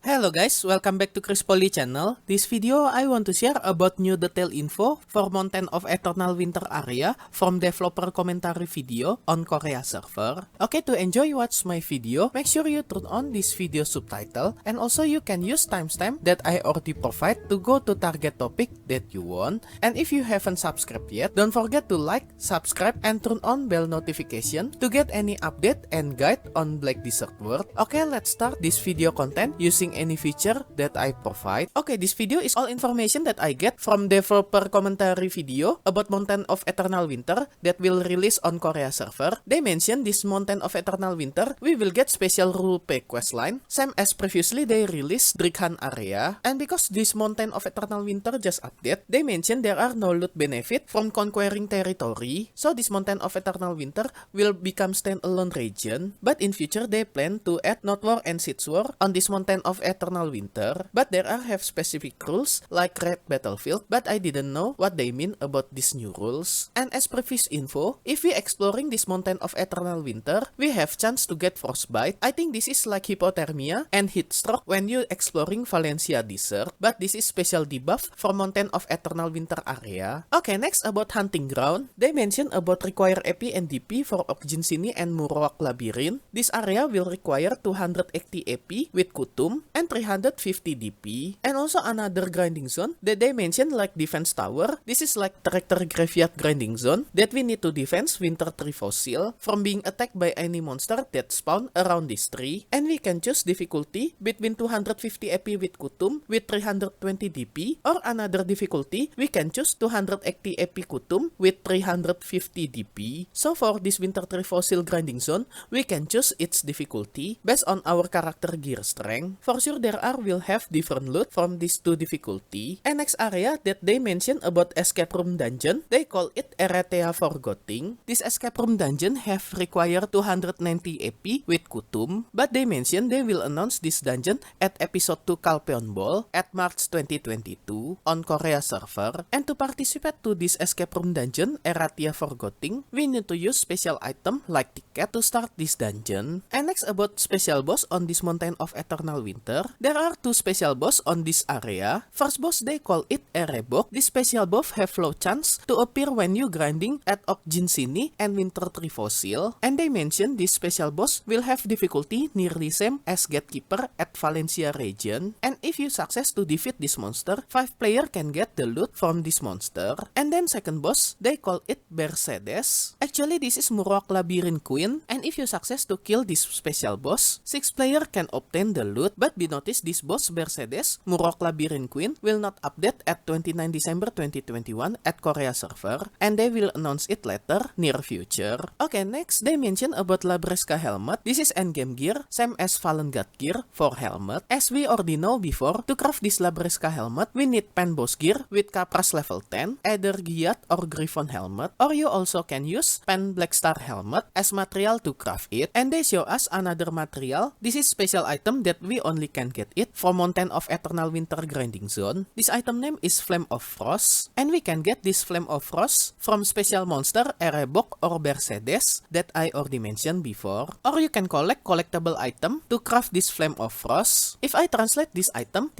Hello guys, welcome back to Chris Poly channel. This video I want to share about new detail info for Mountain of Eternal Winter area from developer commentary video on Korea server. Okay, to enjoy watch my video, make sure you turn on this video subtitle and also you can use timestamp that I already provide to go to target topic that you want. And if you haven't subscribed yet, don't forget to like, subscribe and turn on bell notification to get any update and guide on Black Desert World. Okay, let's start this video content using any feature that I provide. Okay, this video is all information that I get from developer commentary video about Mountain of Eternal Winter that will release on Korea server. They mention this Mountain of Eternal Winter, we will get special rule pay questline, same as previously they released Drikhan area. And because this Mountain of Eternal Winter just update, they mention there are no loot benefit from conquering territory. So this Mountain of Eternal Winter will become standalone region. But in future they plan to add North War and Siege War on this Mountain of Eternal Winter, but there are have specific rules like Red Battlefield, but I didn't know what they mean about these new rules. And as previous info, if we exploring this Mountain of Eternal Winter, we have chance to get frostbite. I think this is like hypothermia and heat stroke when you exploring Valencia Desert, but this is special debuff for Mountain of Eternal Winter area. Okay, next about hunting ground. They mention about require EP and DP for Oxygen City and Murok Labyrinth. This area will require 280 EP with Kutum and 350 DP. And also another grinding zone that they mention like defense tower. This is like tractor graveyard grinding zone that we need to defense Winter Tree Fossil from being attacked by any monster that spawn around this tree. And we can choose difficulty between 250 EP with Kutum with 320 DP, or another difficulty we can choose 280 EP Kutum with 350 DP. So for this Winter Tree Fossil grinding zone, we can choose its difficulty based on our character gear strength. For sure there will have different loot from these two difficulty. And next area that they mention about escape room dungeon, they call it Eretea Forgotten. This escape room dungeon have require 290 EP with Kutum, but they mention they will announce this dungeon at episode 2 Kalpeon Ball at March 2022 on Korea server. And to participate to this escape room dungeon Eretea Forgotten, we need to use special item like ticket to start this dungeon. And next about special boss on this Mountain of Eternal Winter, there are two special boss on this area. First boss they call it Erebok. This special boss have low chance to appear when you grinding at Oxygen City and Winter Tree Fossil. And they mention this special boss will have difficulty nearly same as Gatekeeper at Valencia region. And if you success to defeat this monster, 5 player can get the loot from this monster. And then second boss they call it Mercedes. Actually this is Murok Labyrinth Queen, and if you success to kill this special boss, 6 player can obtain the loot. But be noticed this boss Mercedes, Murok Labyrinth Queen, will not update at 29 December 2021 at Korea server, and they will announce it later near future. Okay, next they mention about Labreska helmet. This is endgame gear, same as Fallen God gear for helmet. As we already know before, to craft this Labreska helmet, we need Pen Boss gear with Kapras level 10, either Giat or Griffon helmet, or you also can use Pen Black Star helmet as material to craft it. And they show us another material. This is special item that we only can get it from Mountain of Eternal Winter grinding zone. This item name is Flame of Frost, and we can get this Flame of Frost from special monster Erebok or Mercedes that I already mentioned before. Or you can collect collectible item to craft this Flame of Frost. If I translate this item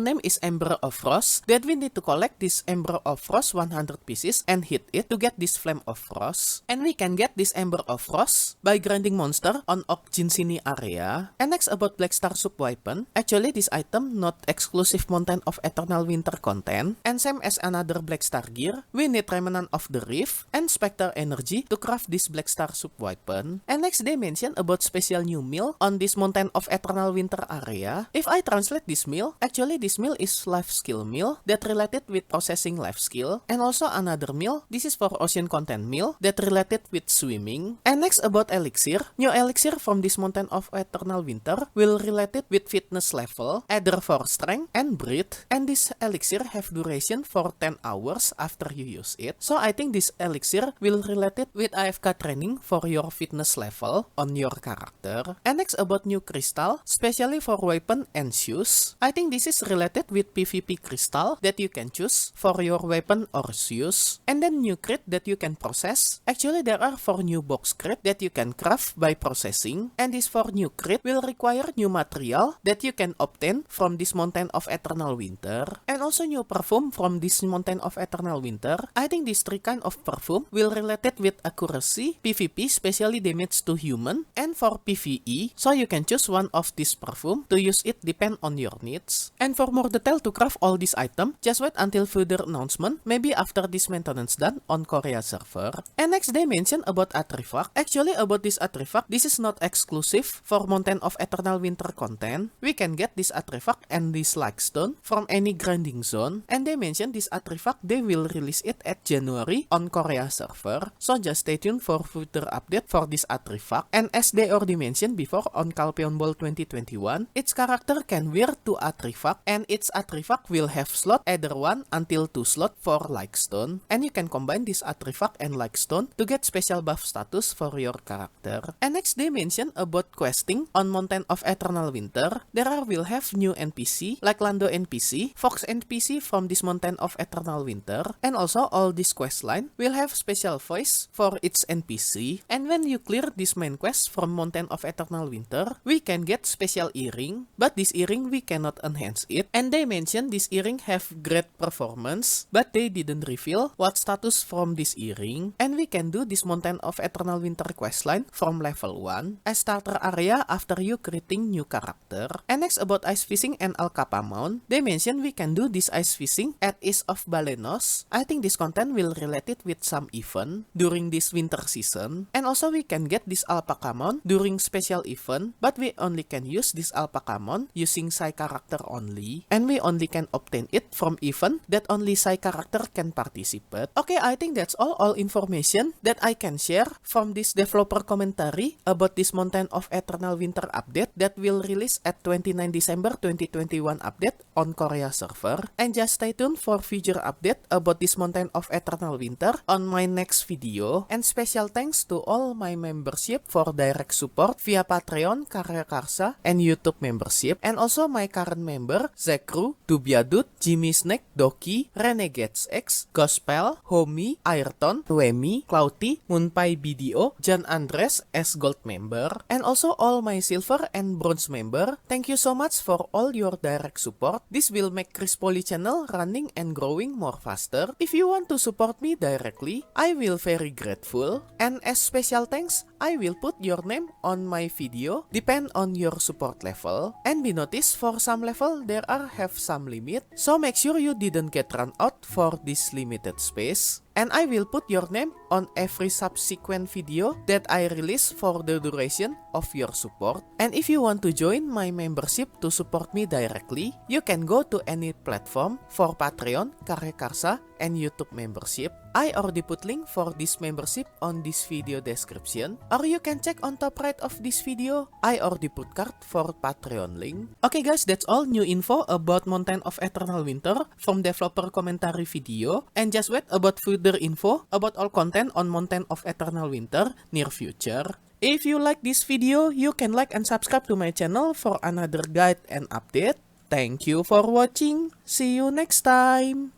name is Ember of Frost, that we need to collect this Ember of Frost 100 pieces and hit it to get this Flame of Frost. And we can get this Ember of Frost by grinding monster on Oxygen City area. And next about Black Star Sub Weapon, actually this item not exclusive Mountain of Eternal Winter content, and same as another Black Star gear, we need Remnant of the Rift and Spectre Energy to craft this Black Star Sub Weapon. And next they mention about special new meal on this Mountain of Eternal Winter area. If I translate this meal, actually this meal is life skill meal that related with processing life skill, and also another meal, this is for ocean content meal that related with swimming. And next about elixir, new elixir from this Mountain of Eternal Winter will related with fitness level, either for strength and breath, and this elixir have duration for 10 hours after you use it. So I think this elixir will related with AFK training for your fitness level on your character. And next about new crystal, especially for weapon and shoes. I think this is related with PvP crystal that you can choose for your weapon or shoes. And then new crit that you can process. Actually there are 4 new box crit that you can craft by processing, and this 4 new crit will require new material that that you can obtain from this Mountain of Eternal Winter, and also new perfume from this Mountain of Eternal Winter. I think these three kind of perfume will related with accuracy, PvP, specially damage to human, and for PvE, so you can choose one of this perfume to use it depend on your needs. And for more detail to craft all these item, just wait until further announcement, maybe after this maintenance done on Korea server. And next they mention about artifact. Actually about this artifact, this is not exclusive for Mountain of Eternal Winter content. We can get this artifact and this like stone from any grinding zone, and they mention this artifact they will release it at January on Korea server, so just stay tuned for further update for this artifact. And as they already mentioned before on Calpheon Ball 2021, its character can wear 2 artifact, and its artifact will have slot either 1 until 2 slot for like stone, and you can combine this artifact and like stone to get special buff status for your character. And next they mention about questing on Mountain of Eternal Winter. There will have new NPC like Lando NPC, Fox NPC from this Mountain of Eternal Winter, and also all this quest line will have special voice for its NPC. And when you clear this main quest from Mountain of Eternal Winter, we can get special earring, but this earring we cannot enhance it. And they mention this earring have great performance, but they didn't reveal what status from this earring. And we can do this Mountain of Eternal Winter questline from level 1 as starter area after you creating new character. And next about ice fishing and Alcapa Mount, they mention we can do this ice fishing at East of Balenos. I think this content will relate it with some event during this winter season. And also we can get this Alpaca Mount during special event, but we only can use this Alpaca Mount using Sai character only, and we only can obtain it from event that only Sai character can participate. Okay, I think that's all information that I can share from this developer commentary about this Mountain of Eternal Winter update that will release at 29 December 2021 update on Korea server. And just stay tuned for future update about this Mountain of Eternal Winter on my next video. And special thanks to all my membership for direct support via Patreon, Karya Karsa, and YouTube membership. And also my current member, Zekru, Dubiadut, Jimmy Snake, Doki, Renegades X, Gospel, Homie, Ayrton, Wemi, Clouty, Moonpai BDO, John Andres as gold member, and also all my silver and bronze member. Thank you so much for all your direct support. This will make Chris Poly channel running and growing more faster. If you want to support me directly, I will very grateful. And as special thanks, I will put your name on my video, depend on your support level. And be noticed for some level there are have some limit, so make sure you didn't get run out for this limited space. And I will put your name on every subsequent video that I release for the duration of your support. And if you want to join my membership to support me directly, you can go to any platform for Patreon, Karya Karsa, and YouTube membership. I already put link for this membership on this video description, or you can check on top right of this video. I already put card for Patreon link. Okay guys, that's all new info about Mountain of Eternal Winter from developer commentary video. And just wait about further info about all content on Mountain of Eternal Winter near future. If you like this video, you can like and subscribe to my channel for another guide and update. Thank you for watching. See you next time.